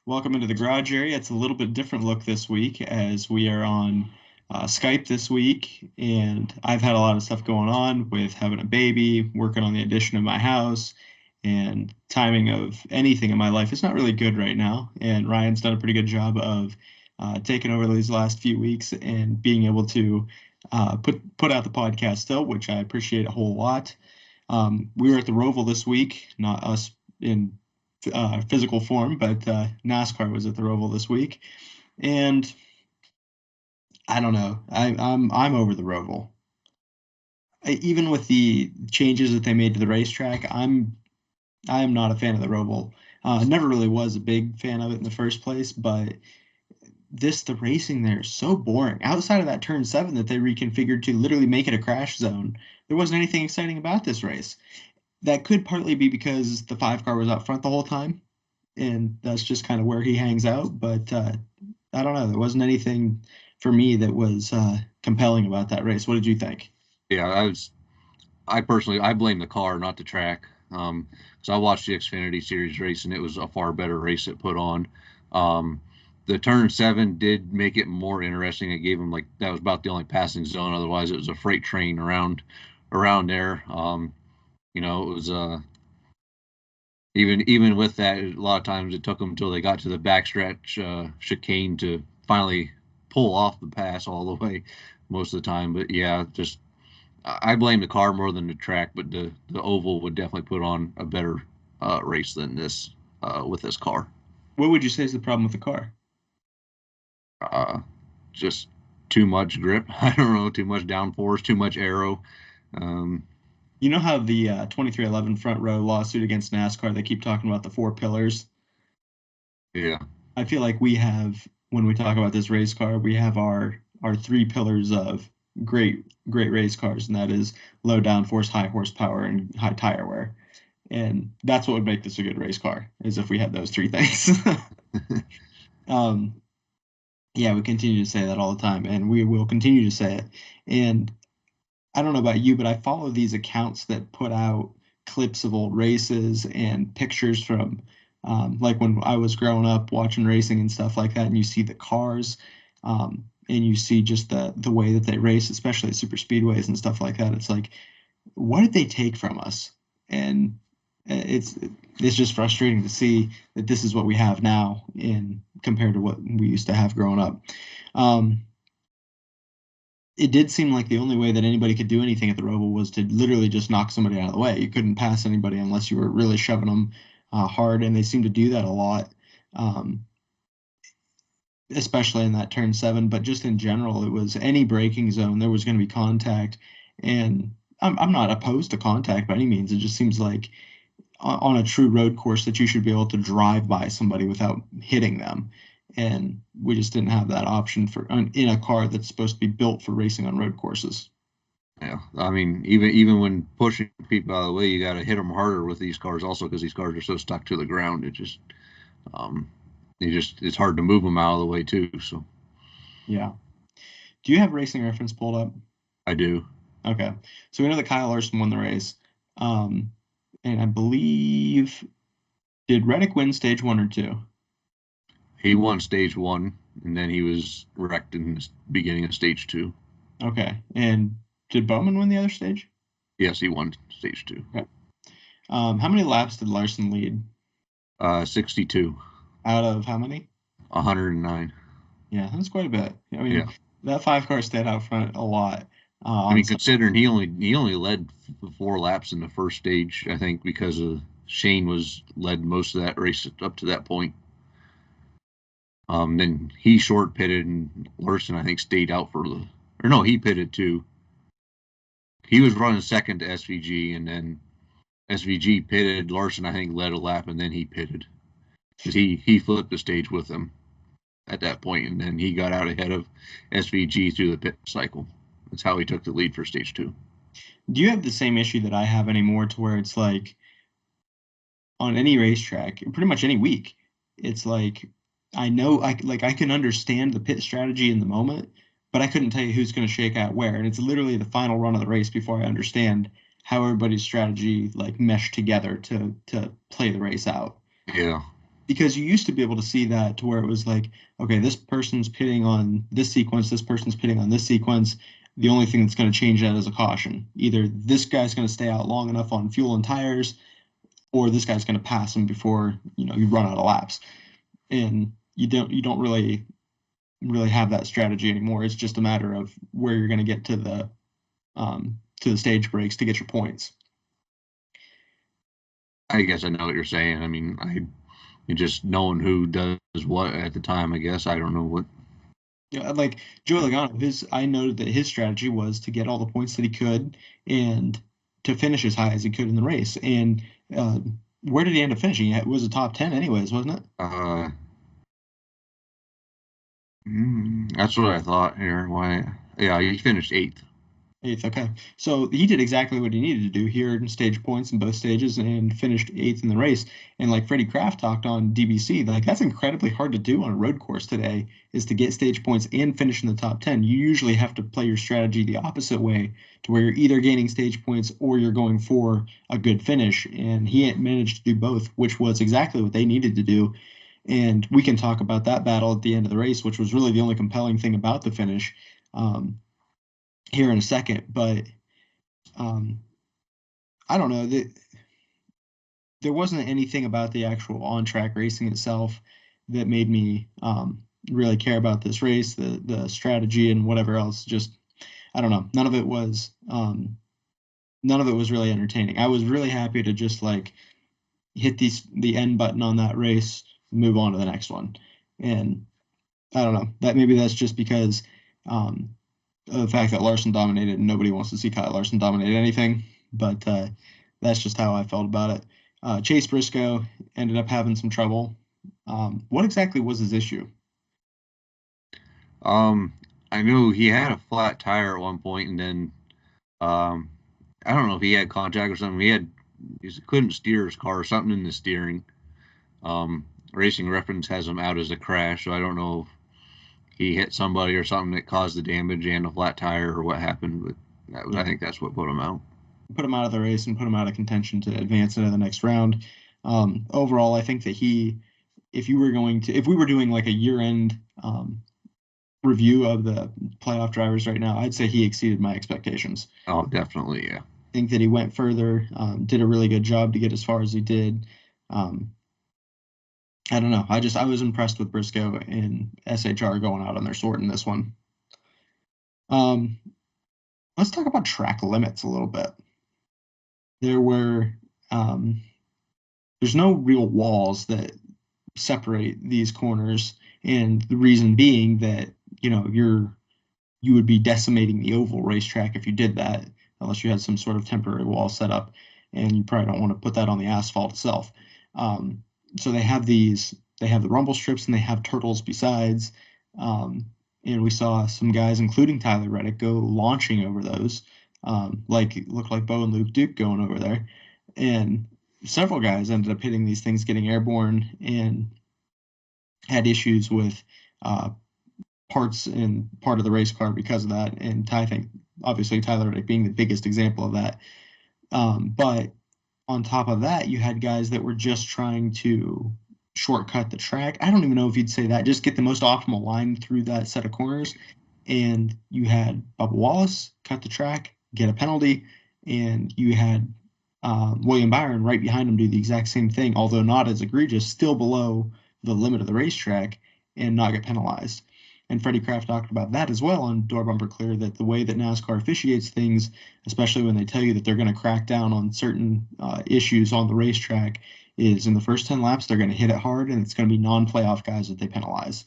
Welcome into the garage area. It's a little bit different look this week as we are on Skype this week, and I've had a lot of stuff going on with having a baby, working on the addition of my house, and timing of anything in my life. It's not really good right now, and Ryan's done a pretty good job of taking over these last few weeks and being able to put out the podcast still, which I appreciate a whole lot. We were at the Roval this week, not us in physical form, but NASCAR was at the Roval this week, and I don't know. I'm over the Roval. Even with the changes that they made to the racetrack, I am not a fan of the Roval. Never really was a big fan of it in the first place, but the racing there is so boring. Outside of that turn 7 that they reconfigured to literally make it a crash zone, there wasn't anything exciting about this race. That could partly be because the 5 car was out front the whole time, and that's just kind of where he hangs out. But I don't know. There wasn't anything for me that was compelling about that race. What did you think? Yeah, I blame the car, not the track. So I watched the Xfinity Series race, and it was a far better race it put on. The turn 7 did make it more interesting. It gave them that was about the only passing zone. Otherwise, it was a freight train around there. It was even with that, a lot of times it took them until they got to the backstretch chicane to finally pull off the pass all the way most of the time. But yeah, just I blame the car more than the track, but the oval would definitely put on a better race than this with this car. What would you say is the problem with the car? Just too much grip. I don't know, too much downforce, too much aero. You know how the 2311 front row lawsuit against NASCAR, they keep talking about the 4 pillars? Yeah. I feel like we have, when we talk about this race car, we have our 3 pillars of great race cars, and that is low downforce, high horsepower, and high tire wear. And that's what would make this a good race car, is if we had those 3 things. Yeah, we continue to say that all the time, and we will continue to say it. And I don't know about you, but I follow these accounts that put out clips of old races and pictures from like when I was growing up watching racing and stuff like that, and you see the cars, and you see just the way that they race, especially at super speedways and stuff like that. It's like, what did they take from us? And it's just frustrating to see that this is what we have now in compared to what we used to have growing up. It did seem like the only way that anybody could do anything at the Roval was to literally just knock somebody out of the way. You couldn't pass anybody unless you were really shoving them hard, and they seem to do that a lot, especially in that turn 7. But just in general, it was any braking zone, there was going to be contact, and I'm not opposed to contact by any means. It just seems like on a true road course that you should be able to drive by somebody without hitting them. And we just didn't have that option in a car that's supposed to be built for racing on road courses. Yeah, I mean, even when pushing people out of the way, you got to hit them harder with these cars, also because these cars are so stuck to the ground. It's hard to move them out of the way too. So, yeah. Do you have Racing Reference pulled up? I do. Okay, so we know that Kyle Larson won the race, and I believe, did Reddick win stage 1 or 2? He won stage 1, and then he was wrecked in the beginning of stage 2. Okay, and did Bowman win the other stage? Yes, he won stage 2. Okay. How many laps did Larson lead? 62. Out of how many? 109. Yeah, that's quite a bit. I mean, that 5 car stayed out front a lot. I mean, considering he only led 4 laps in the first stage, I think, because of Shane led most of that race up to that point. Then he short pitted, and Larson, I think, stayed out he pitted too. He was running second to SVG, and then SVG pitted. Larson, I think, led a lap, and then he pitted because he flipped the stage with him at that point, and then he got out ahead of SVG through the pit cycle. That's how he took the lead for stage 2. Do you have the same issue that I have anymore, to where it's like on any racetrack, pretty much any week, it's like I know I can understand the pit strategy in the moment, but I couldn't tell you who's going to shake out where, and it's literally the final run of the race before I understand how everybody's strategy meshed together to play the race out. Yeah. because you used to be able to see that to where it was like, okay, this person's pitting on this sequence, this person's pitting on this sequence. The only thing that's going to change that is a caution. Either this guy's going to stay out long enough on fuel and tires, or this guy's going to pass him before you run out of laps. And you don't really have that strategy anymore. It's just a matter of where you're going to get to the stage breaks to get your points. I guess I know what you're saying. I mean, just knowing who does what at the time. I guess I don't know what. Like Joey Logano, I noted that his strategy was to get all the points that he could and to finish as high as he could in the race. And where did he end up finishing? It was a top 10 anyways, wasn't it? That's what I thought here. Why? Yeah, he finished 8th. 8th, okay. So he did exactly what he needed to do here in stage points in both stages and finished 8th in the race. And like Freddie Kraft talked on DBC, like that's incredibly hard to do on a road course today, is to get stage points and finish in the top 10. You usually have to play your strategy the opposite way, to where you're either gaining stage points or you're going for a good finish. And he managed to do both, which was exactly what they needed to do. And we can talk about that battle at the end of the race, which was really the only compelling thing about the finish. Here in a second, but I don't know. There wasn't anything about the actual on-track racing itself that made me really care about this race, the strategy and whatever else. Just I don't know. None of it was really entertaining. I was really happy to just like hit the end button on that race, move on to the next one, and I don't know. That's just because the fact that Larson dominated and nobody wants to see Kyle Larson dominate anything, but that's just how I felt about it. Chase Briscoe ended up having some trouble. What exactly was his issue? I knew he had a flat tire at one point, and then I don't know if he had contact or something. He couldn't steer his car, or something in the steering. Racing Reference has him out as a crash, so I don't know if he hit somebody or something that caused the damage and a flat tire or what happened, but I think that's what put him out. Put him out of the race and put him out of contention to advance into the next round. Overall, I think that if we were doing like a year-end review of the playoff drivers right now, I'd say he exceeded my expectations. Oh, definitely, yeah. I think that he went further, did a really good job to get as far as he did. I don't know. I was impressed with Briscoe and SHR going out on their sword in this one. Let's talk about track limits a little bit. There's no real walls that separate these corners, and the reason being that you would be decimating the oval racetrack if you did that, unless you had some sort of temporary wall set up, and you probably don't want to put that on the asphalt itself. So they have the rumble strips and they have turtles besides. And we saw some guys, including Tyler Reddick, go launching over those. It looked like Bo and Luke Duke going over there. And several guys ended up hitting these things, getting airborne, and had issues with parts in part of the race car because of that. And I think, obviously, Tyler Reddick being the biggest example of that. But on top of that, you had guys that were just trying to shortcut the track. I don't even know if you'd say that, just get the most optimal line through that set of corners. And you had Bubba Wallace cut the track, get a penalty, and you had William Byron right behind him do the exact same thing, although not as egregious, still below the limit of the racetrack, and not get penalized. And Freddie Kraft talked about that as well on Door Bumper Clear, that the way that NASCAR officiates things, especially when they tell you that they're going to crack down on certain issues on the racetrack, is in the first 10 laps, they're going to hit it hard, and it's going to be non-playoff guys that they penalize.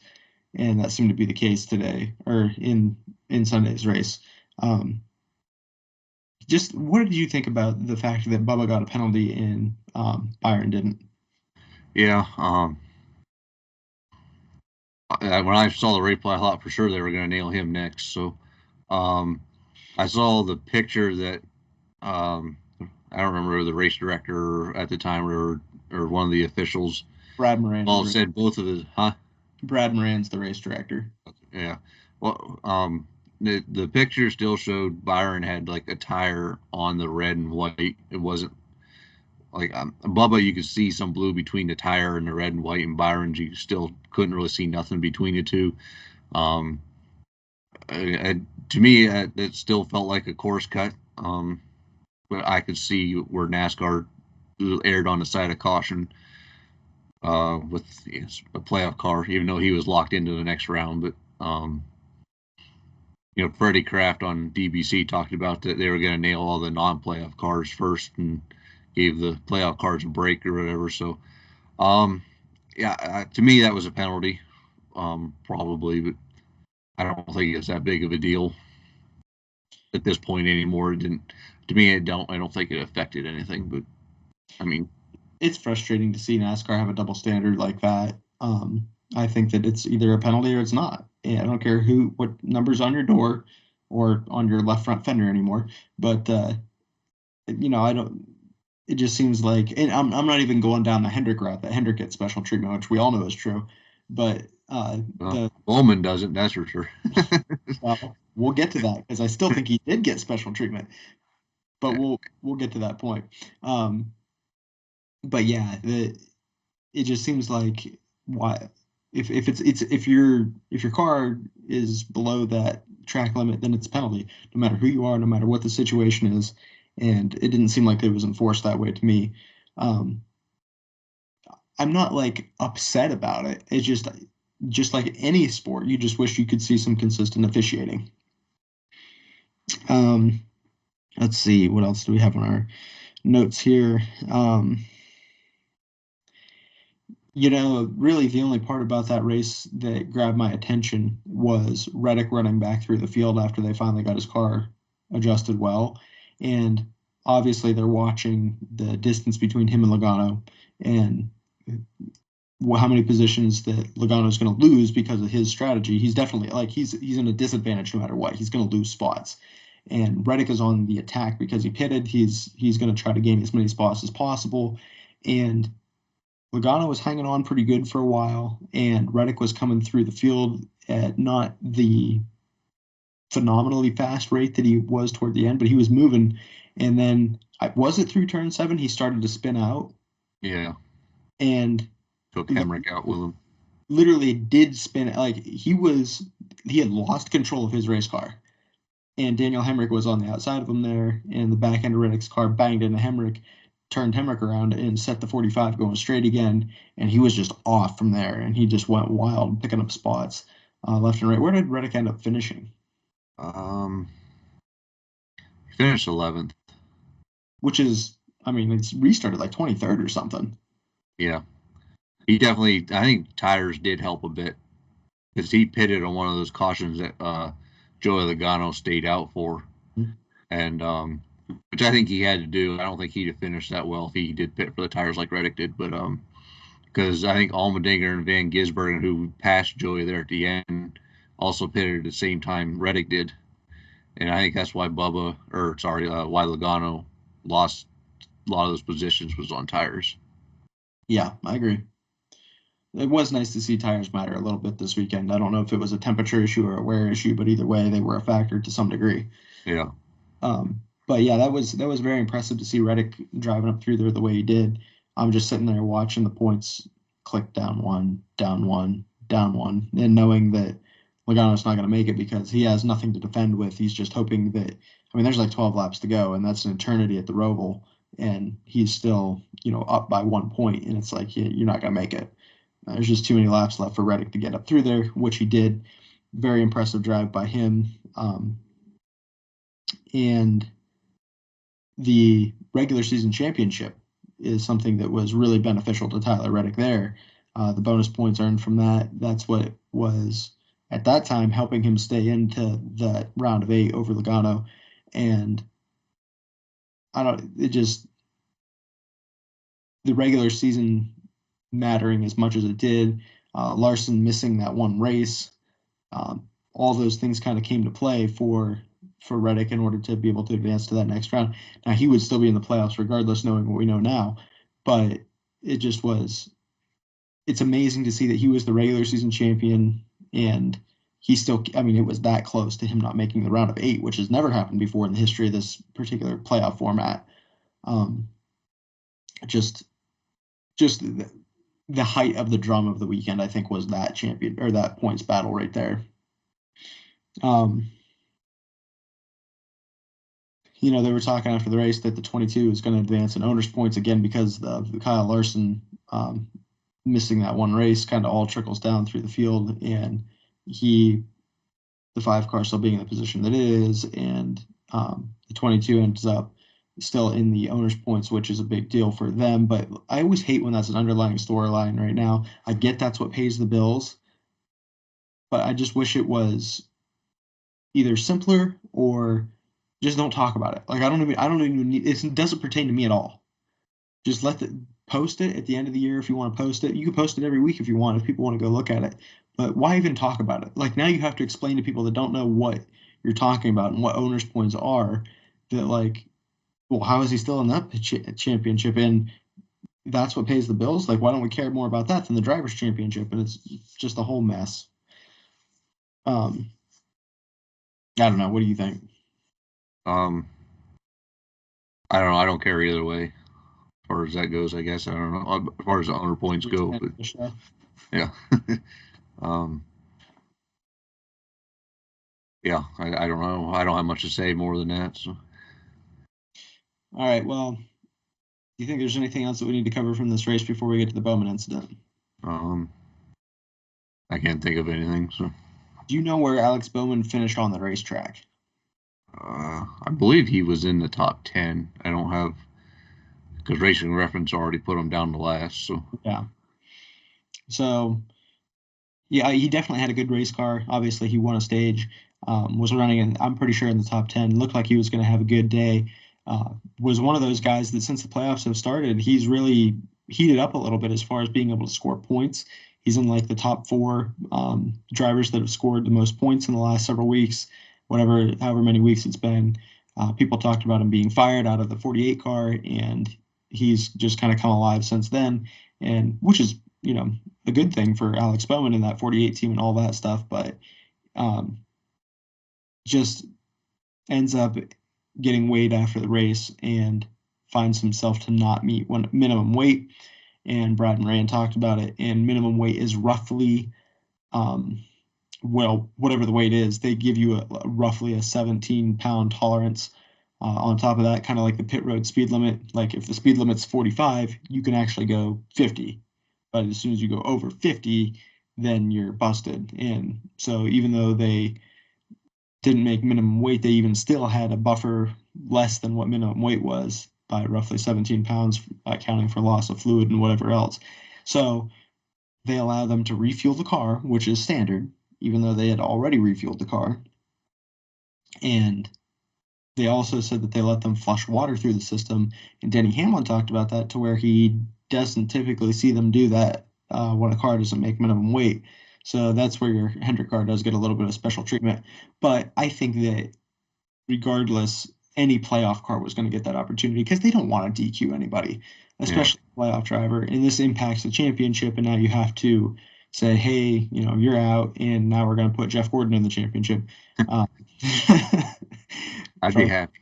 And that seemed to be the case today, or in Sunday's race. Just what did you think about the fact that Bubba got a penalty and Byron didn't? Yeah, when I saw the replay, I thought for sure they were going to nail him next. So I saw the picture that I don't remember the race director at the time or one of the officials. Brad Moran. All said both of his, huh? Brad Moran's the race director. Yeah. Well, the picture still showed Byron had like a tire on the red and white. It wasn't like Bubba, you could see some blue between the tire and the red and white, and Byron's you still couldn't really see nothing between the two. Um, to me, it still felt like a course cut. But I could see where NASCAR erred on the side of caution with a playoff car, even though he was locked into the next round. But Freddie Kraft on DBC talked about that they were going to nail all the non-playoff cars first and gave the playoff cars a break or whatever. So, to me that was a penalty, probably, but I don't think it's that big of a deal at this point anymore. It didn't to me. I don't think it affected anything. But I mean, it's frustrating to see NASCAR have a double standard like that. I think that it's either a penalty or it's not. And I don't care what number's on your door or on your left front fender anymore. But I don't. It just seems like, and I'm not even going down the Hendrick route. That Hendrick gets special treatment, which we all know is true. But Bowman doesn't. That's for sure. Well, we'll get to that because I still think he did get special treatment. But we'll get to that point. But yeah, it just seems like why if your car is below that track limit, then it's a penalty, no matter who you are, no matter what the situation is, and it didn't seem like it was enforced that way to me. I'm not like upset about it. It's just like any sport, you just wish you could see some consistent officiating. Let's see, what else do we have on our notes here? Really the only part about that race that grabbed my attention was Reddick running back through the field after they finally got his car adjusted well. And obviously they're watching the distance between him and Logano and how many positions that Logano is going to lose because of his strategy. He's definitely he's in a disadvantage no matter what. He's going to lose spots. And Reddick is on the attack because he pitted. He's going to try to gain as many spots as possible. And Logano was hanging on pretty good for a while, and Reddick was coming through the field at not the phenomenally fast rate that he was toward the end, but he was moving. And then, was it through turn 7? He started to spin out. Yeah. And took Hemrick out with him. Literally did spin. He had lost control of his race car. And Daniel Hemrick was on the outside of him there, and the back end of Reddick's car banged into Hemrick, turned Hemrick around, and set the 45 going straight again. And he was just off from there, and he just went wild, picking up spots left and right. Where did Reddick end up finishing? He finished 11th. Which is, it's restarted like 23rd or something. Yeah. He definitely, I think tires did help a bit because he pitted on one of those cautions that Joey Logano stayed out for. Mm-hmm. And which I think he had to do. I don't think he'd have finished that well if he did pit for the tires like Reddick did. But because I think Allmendinger and Van Gisbergen, who passed Joey there at the end, also pitted at the same time Reddick did. And I think that's why why Logano lost a lot of those positions was on tires. Yeah, I agree. It was nice to see tires matter a little bit this weekend. I don't know if it was a temperature issue or a wear issue, but either way, they were a factor to some degree. Yeah. But yeah, that was very impressive to see Reddick driving up through there the way he did. I'm just sitting there watching the points click down one, down one, down one, and knowing that Logano's not going to make it because he has nothing to defend with. He's just hoping that, there's like 12 laps to go, and that's an eternity at the Roval, and he's still, up by 1 point, and it's like, you're not going to make it. There's just too many laps left for Reddick to get up through there, which he did. Very impressive drive by him. And the regular season championship is something that was really beneficial to Tyler Reddick there. The bonus points earned from that's what was at that time helping him stay into the round of 8 over Logano. And the regular season mattering as much as it did, Larson missing that one race, all those things kind of came to play for Reddick in order to be able to advance to that next round. Now, he would still be in the playoffs regardless, knowing what we know now, but it's amazing to see that he was the regular season champion, and he still, it was that close to him not making the round of 8, which has never happened before in the history of this particular playoff format. just the height of the drum of the weekend, I think, was that champion or that points battle right there. They were talking after the race that the 22 is going to advance in owners points again because of Kyle Larson missing that one race. Kind of all trickles down through the field, and the 5 car still being in the position that it is, and the 22 ends up still in the owners points, which is a big deal for them. But I always hate when that's an underlying storyline right now. I get that's what pays the bills, but I just wish it was either simpler or just don't talk about it. Like I don't even need it. Doesn't pertain to me at all. Just post it at the end of the year if you want to post it. You can post it every week if you want, if people want to go look at it. But why even talk about it? Like now you have to explain to people that don't know what you're talking about and what owners points are, that like, well, how is he still in that championship? And that's what pays the bills. Like, why don't we care more about that than the drivers' championship? And it's just a whole mess. I don't know. What do you think? I don't know. I don't care either way. As far as that goes, I guess I don't know. As far as the owner points go, but yeah. Yeah, I don't know. I don't have much to say more than that. So. All right. Well, do you think there's anything else that we need to cover from this race before we get to the Bowman incident? I can't think of anything. So. Do you know where Alex Bowman finished on the racetrack? I believe he was in the top 10. I don't have, because Racing Reference already put him down to last. So yeah. So yeah, he definitely had a good race car. Obviously, he won a stage. Was running, and I'm pretty sure in the top 10. Looked like he was going to have a good day. Was one of those guys that since the playoffs have started, he's really heated up a little bit as far as being able to score points. He's in like the top 4 drivers that have scored the most points in the last several weeks, however many weeks it's been. People talked about him being fired out of the 48 car, and he's just kind of come alive since then, and which is a good thing for Alex Bowman in that 48 team and all that stuff, but just ends up getting weighed after the race and finds himself to not meet one minimum weight. And Brad Moran talked about it. And minimum weight is roughly, whatever the weight is, they give you roughly a 17-pound tolerance. On top of that, kind of like the pit road speed limit. Like if the speed limit's 45, you can actually go 50. But as soon as you go over 50, then you're busted. And so even though they didn't make minimum weight, they even still had a buffer less than what minimum weight was by roughly 17 pounds, accounting for loss of fluid and whatever else. So they allow them to refuel the car, which is standard, even though they had already refueled the car. And they also said that they let them flush water through the system. And Denny Hamlin talked about that, to where he doesn't typically see them do that when a car doesn't make minimum weight. So that's where your Hendrick car does get a little bit of special treatment. But I think that regardless, any playoff car was going to get that opportunity because they don't want to DQ anybody, especially a playoff driver. And this impacts the championship. And now you have to say, hey, you're out, and now we're going to put Jeff Gordon in the championship. I'd be happy.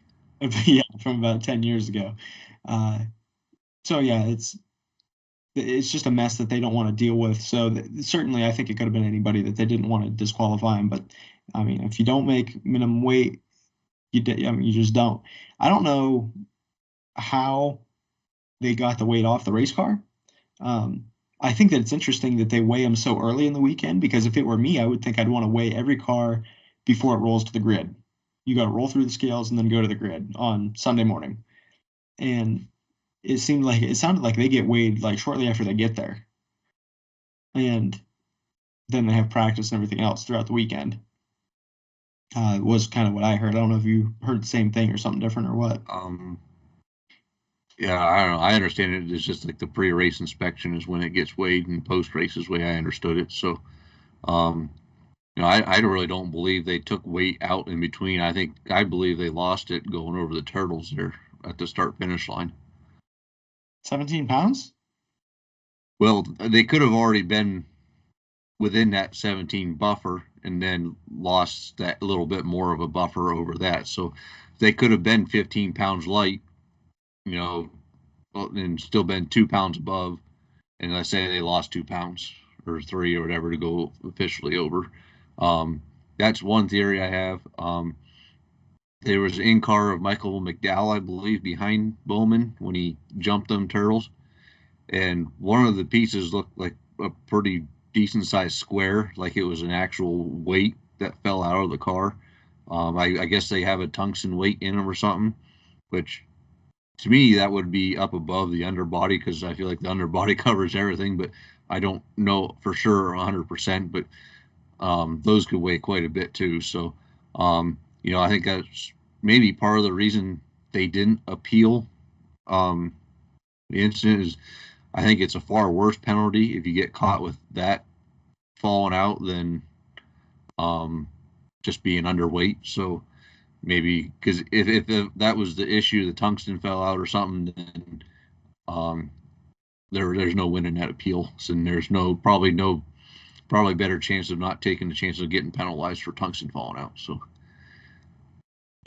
Yeah, from about 10 years ago. So yeah, it's just a mess that they don't want to deal with. So certainly, I think it could have been anybody that they didn't want to disqualify him. But I mean, if you don't make minimum weight, you just don't. I don't know how they got the weight off the race car. I think that it's interesting that they weigh them so early in the weekend, because if it were me, I would think I'd want to weigh every car before it rolls to the grid. You got to roll through the scales and then go to the grid on Sunday morning. And it sounded like they get weighed like shortly after they get there. And then they have practice and everything else throughout the weekend. Was kind of what I heard. I don't know if you heard the same thing or something different or what. Yeah, I don't know. I understand it. It's just like the pre-race inspection is when it gets weighed, and post-race is the way I understood it. So, I really don't believe they took weight out in between. I believe they lost it going over the turtles there at the start-finish line. 17 pounds? Well, they could have already been within that 17 buffer and then lost that little bit more of a buffer over that. So they could have been 15 pounds light, and still been 2 pounds above. And let's say they lost 2 pounds or 3 or whatever to go officially over. That's one theory I have. There was an in-car of Michael McDowell, I believe, behind Bowman when he jumped them turtles. And one of the pieces looked like a pretty decent sized square, like it was an actual weight that fell out of the car. I guess they have a tungsten weight in them or something, which to me that would be up above the underbody because I feel like the underbody covers everything, but I don't know for sure 100%. But those could weigh quite a bit too. So, I think that's maybe part of the reason they didn't appeal the incident is I think it's a far worse penalty if you get caught with that falling out than just being underweight. So maybe because if that was the issue, the tungsten fell out or something, then there's no winning that appeal. So there's probably better chance of not taking the chance of getting penalized for tungsten falling out. So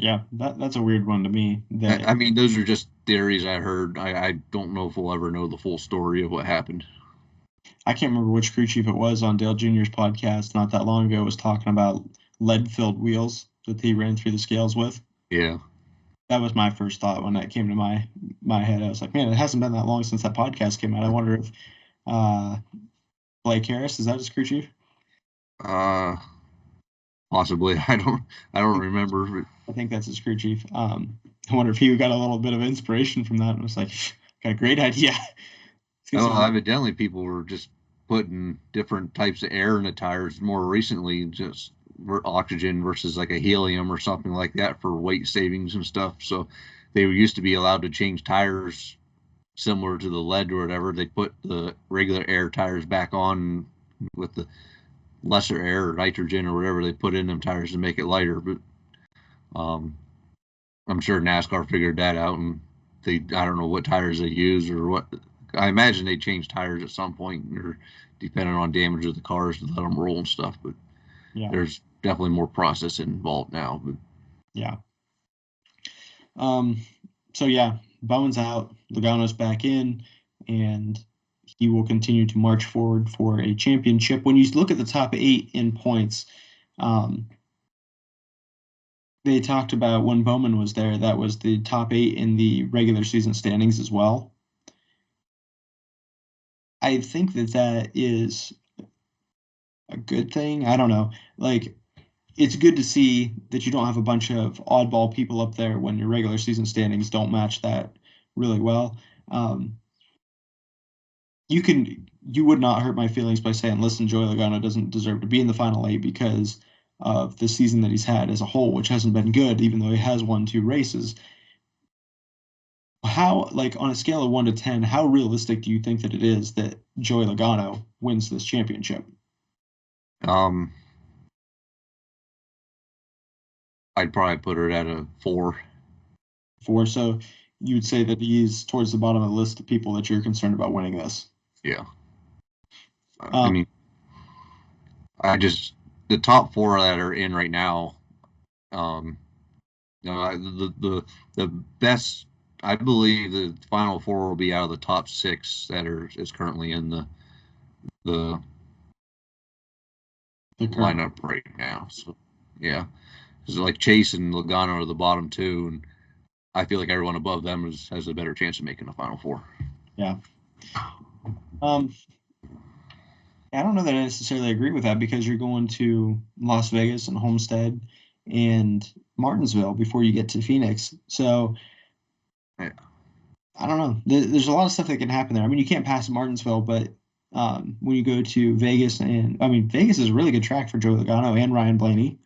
Yeah, that's a weird one to me. I mean, those are just theories I heard. I don't know if we'll ever know the full story of what happened. I can't remember which crew chief it was on Dale Jr.'s podcast not that long ago was talking about lead-filled wheels that he ran through the scales with. Yeah. That was my first thought when that came to my head. I was like, man, it hasn't been that long since that podcast came out. I wonder if Blake Harris, is that his crew chief? Possibly. I don't remember. I think that's his crew chief. I wonder if he got a little bit of inspiration from that and was like, got a great idea. Oh, evidently people were just putting different types of air in the tires more recently, just oxygen versus like a helium or something like that for weight savings and stuff. So they used to be allowed to change tires similar to the lead or whatever. They put the regular air tires back on with the lesser air or nitrogen or whatever they put in them tires to make it lighter. But I'm sure NASCAR figured that out, and I don't know what tires they use or what. I imagine they change tires at some point, or depending on damage of the cars to let them roll and stuff. But yeah, there's definitely more process involved now. But yeah. So yeah, Bowman's out, Logano's back in, and he will continue to march forward for a championship. When you look at the top 8 in points, they talked about when Bowman was there, that was the top 8 in the regular season standings as well. I think that is a good thing. I don't know. Like, it's good to see that you don't have a bunch of oddball people up there when your regular season standings don't match that really well. You would not hurt my feelings by saying, listen, Joey Logano doesn't deserve to be in the final 8 because of the season that he's had as a whole, which hasn't been good, even though he has won 2 races. How, like, on a scale of 1 to 10, how realistic do you think that it is that Joey Logano wins this championship? I'd probably put it at a 4. 4. So you would say that he's towards the bottom of the list of people that you're concerned about winning this. Yeah. I mean, the top 4 that are in right now, the best, I believe the final 4 will be out of the top 6 that is currently in the lineup right now. So yeah, because like Chase and Logano are the bottom 2, and I feel like everyone above them has a better chance of making the final 4. Yeah. I don't know that I necessarily agree with that because you're going to Las Vegas and Homestead and Martinsville before you get to Phoenix. So yeah. I don't know. There's a lot of stuff that can happen there. I mean, you can't pass Martinsville, but when you go to Vegas, Vegas is a really good track for Joey Logano and Ryan Blaney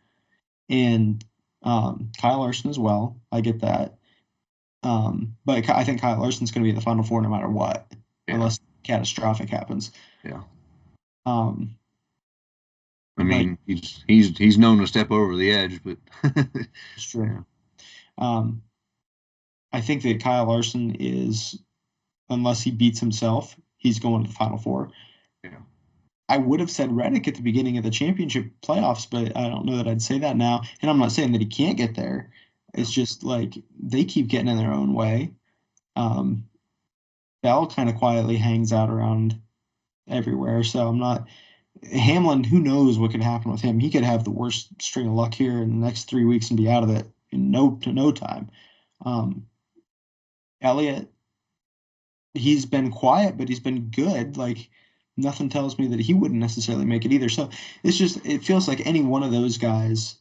and Kyle Larson as well. I get that. But I think Kyle Larson's going to be in the final 4 no matter what, unless catastrophic happens. Yeah. I mean, he's known to step over the edge, but it's true. Yeah. I think that Kyle Larson is, unless he beats himself, he's going to the final 4. Yeah. I would have said Reddick at the beginning of the championship playoffs, but I don't know that I'd say that now. And I'm not saying that he can't get there. It's just like they keep getting in their own way. Bell kind of quietly hangs out around everywhere. So I'm not Hamlin. Who knows what could happen with him? He could have the worst string of luck here in the next 3 weeks and be out of it in no time. Um, Elliott, he's been quiet, but he's been good. Like nothing tells me that he wouldn't necessarily make it either. So it feels like any one of those guys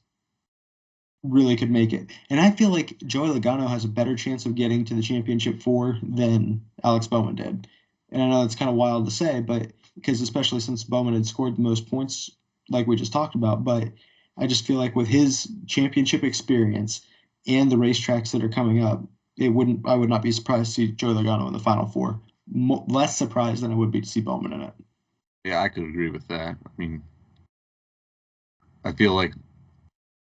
really could make it. And I feel like Joey Logano has a better chance of getting to the championship four than Alex Bowman did. And I know it's kind of wild to say, but because especially since Bowman had scored the most points, like we just talked about, but I just feel like with his championship experience and the racetracks that are coming up, I would not be surprised to see Joey Logano in the final four. Less surprised than I would be to see Bowman in it. Yeah, I could agree with that. I mean, I feel like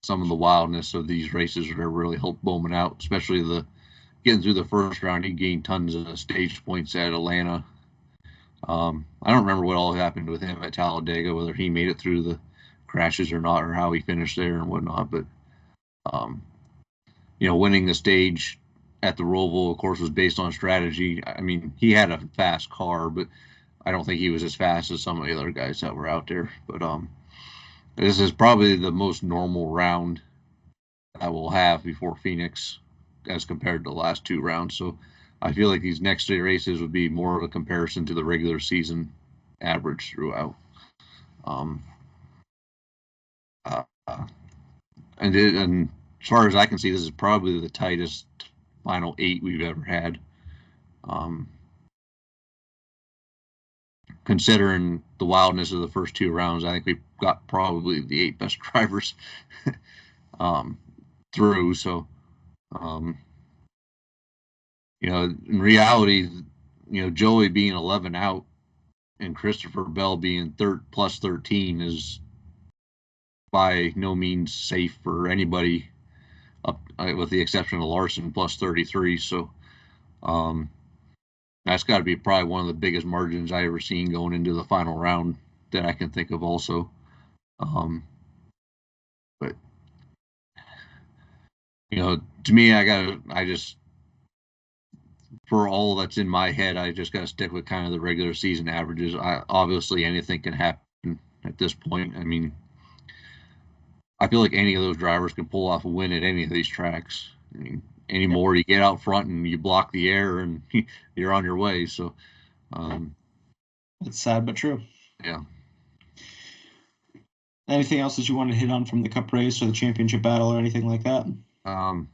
some of the wildness of these races would have really helped Bowman out, especially the getting through the first round. He gained tons of stage points at Atlanta. I don't remember what all happened with him at Talladega, whether he made it through the crashes or not, or how he finished there and whatnot. But um, winning the stage at the Roval, of course, was based on strategy. I mean, he had a fast car, but I don't think he was as fast as some of the other guys that were out there. But this is probably the most normal round that we'll have before Phoenix as compared to the last two rounds. So I feel like these next three races would be more of a comparison to the regular season average throughout. Um, uh, and as far as I can see, this is probably the tightest final 8 we've ever had. Um, considering the wildness of the first two rounds, I think we've got probably the 8 best drivers through. So, in reality, Joey being 11 out and Christopher Bell being plus 13 is by no means safe for anybody, up with the exception of Larson plus 33. So that's got to be probably one of the biggest margins I ever seen going into the final round that I can think of also. But to me, for all that's in my head, I just got to stick with kind of the regular season averages. Obviously anything can happen at this point. I mean, I feel like any of those drivers can pull off a win at any of these tracks. I mean, anymore, you get out front and you block the air and you're on your way. So, it's sad but true. Yeah. Anything else that you want to hit on from the Cup race or the championship battle or anything like that? I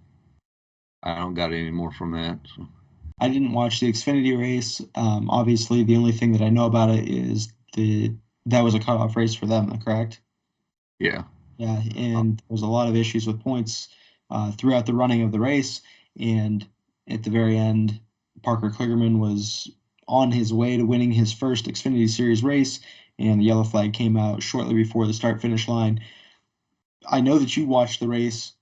don't got any more from that. So. I didn't watch the Xfinity race. Obviously, the only thing that I know about it is that was a cutoff race for them, correct? Yeah. Yeah, and there was a lot of issues with points throughout the running of the race, and at the very end, Parker Kligerman was on his way to winning his first Xfinity Series race, and the yellow flag came out shortly before the start-finish line. I know that you watched the race,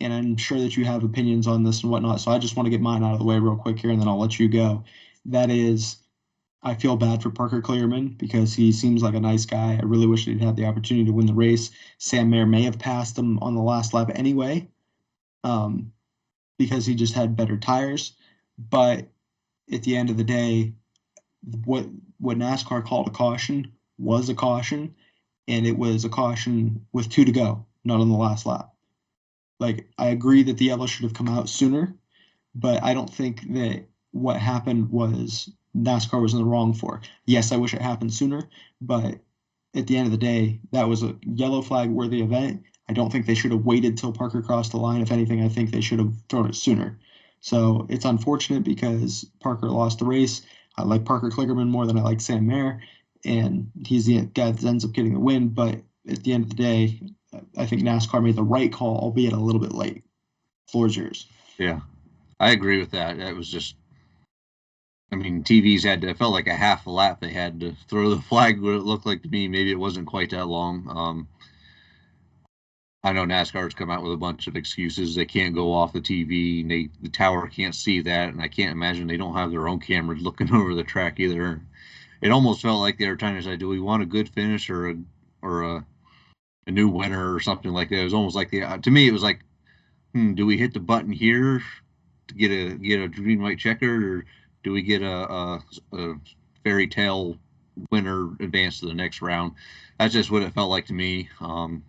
and I'm sure that you have opinions on this and whatnot, so I just want to get mine out of the way real quick here, and then I'll let you go. That is, I feel bad for Parker Kligerman because he seems like a nice guy. I really wish he'd had the opportunity to win the race. Sam Mayer may have passed him on the last lap anyway, because he just had better tires. But at the end of the day, what NASCAR called a caution was a caution, and it was a caution with 2 to go, not on the last lap. Like, I agree that the yellow should have come out sooner, but I don't think that what happened was NASCAR was in the wrong for. Yes, I wish it happened sooner, but at the end of the day, that was a yellow flag worthy event. I don't think they should have waited till Parker crossed the line. If anything, I think they should have thrown it sooner. So it's unfortunate because Parker lost the race. I like Parker Kligerman more than I like Sam Mayer, and he's the guy that ends up getting the win. But at the end of the day, I think NASCAR made the right call, albeit a little bit late. Floor's yours. Yeah, I agree with that. It was just, I mean, TVs it felt like a half a lap they had to throw the flag. What it looked like to me, maybe it wasn't quite that long. I know NASCAR's come out with a bunch of excuses. They can't go off the TV, and the tower can't see that, and I can't imagine they don't have their own cameras looking over the track either. It almost felt like they were trying to say, do we want a good finish or a new winner or something like that? It was almost like to me, it was like, do we hit the button here to get a green white checker, or Do we get a fairy tale winner advance to the next round? That's just what it felt like to me. In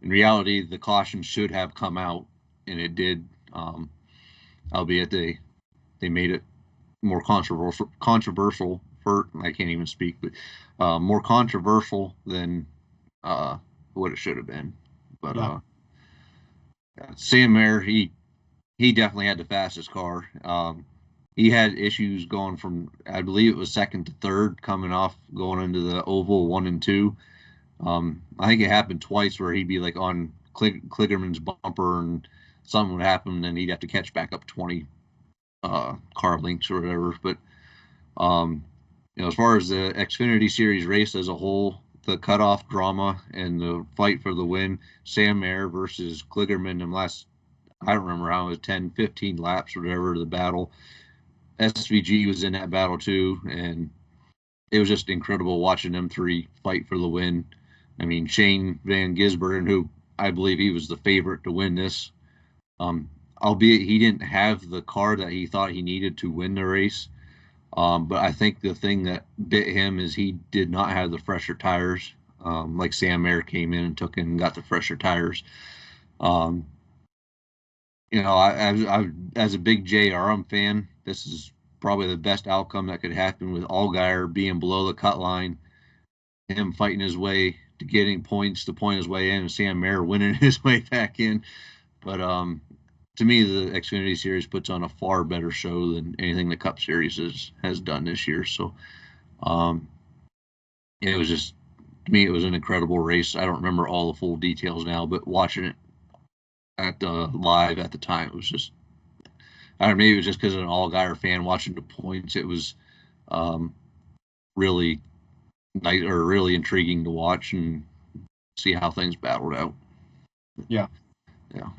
reality, the caution should have come out, and it did. Albeit they made it more controversial for, I can't even speak, but more controversial than what it should have been. But Yeah. Sam Mayer, he definitely had the fastest car. He had issues going from, I believe it was second to third, coming off going into the oval 1 and 2. I think it happened twice where he'd be like on Kligerman's bumper and something would happen, and then he'd have to catch back up 20 car lengths or whatever. But as far as the Xfinity Series race as a whole, the cutoff drama and the fight for the win, Sam Mayer versus Kligerman in last, I don't remember how it was, 10, 15 laps or whatever, the battle. SVG was in that battle too, and it was just incredible watching them three fight for the win. I mean, Shane Van Gisbergen, who I believe he was the favorite to win this, albeit he didn't have the car that he thought he needed to win the race. But I think the thing that bit him is he did not have the fresher tires. Like Sam Mayer came in and took in and got the fresher tires. I as a big JRM fan, this is probably the best outcome that could happen with Allgaier being below the cut line, him fighting his way to getting points to point his way in, and Sam Mayer winning his way back in. But to me, the Xfinity Series puts on a far better show than anything the Cup Series has done this year. So it was just, to me, it was an incredible race. I don't remember all the full details now, but watching it at live at the time, it was just, I don't know, maybe it was just because I'm an Allgaier fan watching the points. It was really nice, or really intriguing to watch and see how things battled out. Yeah. Yeah.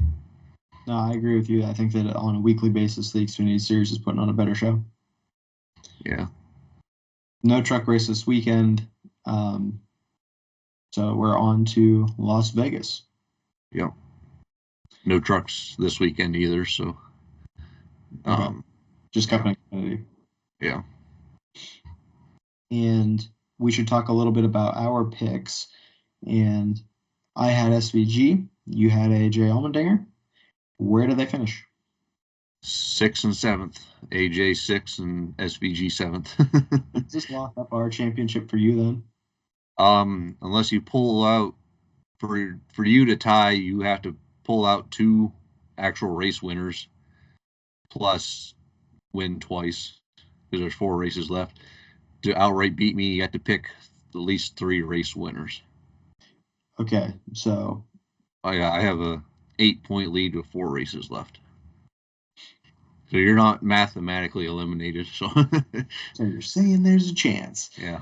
No, I agree with you. I think that on a weekly basis, the Xfinity Series is putting on a better show. Yeah. No truck race this weekend. So we're on to Las Vegas. Yep. No trucks this weekend either, so. Okay. Just Cup and Xfinity. Yeah. And we should talk a little bit about our picks. And I had SVG. You had AJ Allmendinger. Where did they finish? 6th and 7th. AJ 6th and SVG 7th. Does this lock up our championship for you then? Unless you pull out, for you to tie, you have to pull out 2 actual race winners plus win twice, because there's 4 races left. To outright beat me, you have to pick at least 3 race winners. Okay, so I have a 8-point lead with 4 races left. So you're not mathematically eliminated. So you're saying there's a chance. Yeah.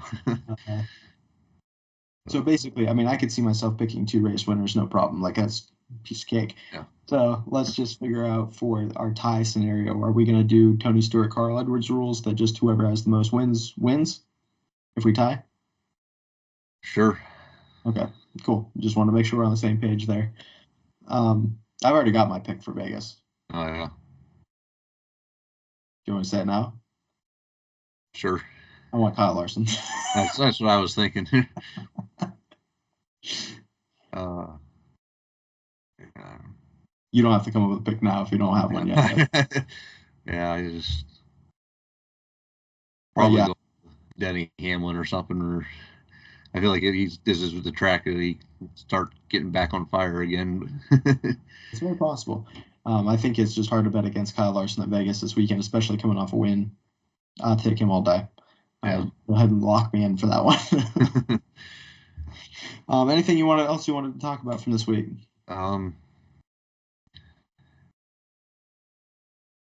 So basically, I mean, I could see myself picking 2 race winners, no problem. Like, that's a piece of cake. Yeah. So let's just figure out for our tie scenario, are we going to do Tony Stewart, Carl Edwards rules that just whoever has the most wins if we tie? Sure. Okay, cool. Just want to make sure we're on the same page there. I've already got my pick for Vegas. Oh, yeah. Do you want to say it now? Sure. I want Kyle Larson. That's what I was thinking. You don't have to come up with a pick now if you don't have one yet. Yeah, I just probably go Denny Hamlin or something. Or I feel like this is the track that he start getting back on fire again. It's very possible. I think it's just hard to bet against Kyle Larson at Vegas this weekend, especially coming off a win. I'll take him all day. Yeah. Go ahead and lock me in for that one. Anything else you wanted to talk about from this week?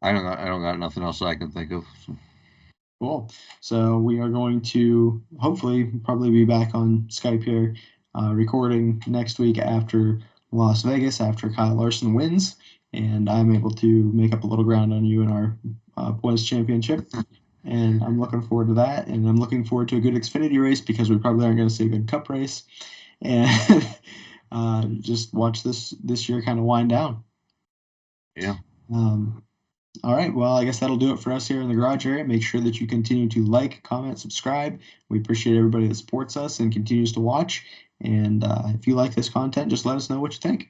I don't got nothing else I can think of. Cool. So we are going to hopefully probably be back on Skype here, recording next week after Las Vegas, after Kyle Larson wins, and I'm able to make up a little ground on you in our points championship. And I'm looking forward to that, and I'm looking forward to a good Xfinity race because we probably aren't going to see a good Cup race, and just watch this year kind of wind down. Yeah. All right. Well, I guess that'll do it for us here in the garage area. Make sure that you continue to like, comment, subscribe. We appreciate everybody that supports us and continues to watch. And if you like this content, just let us know what you think.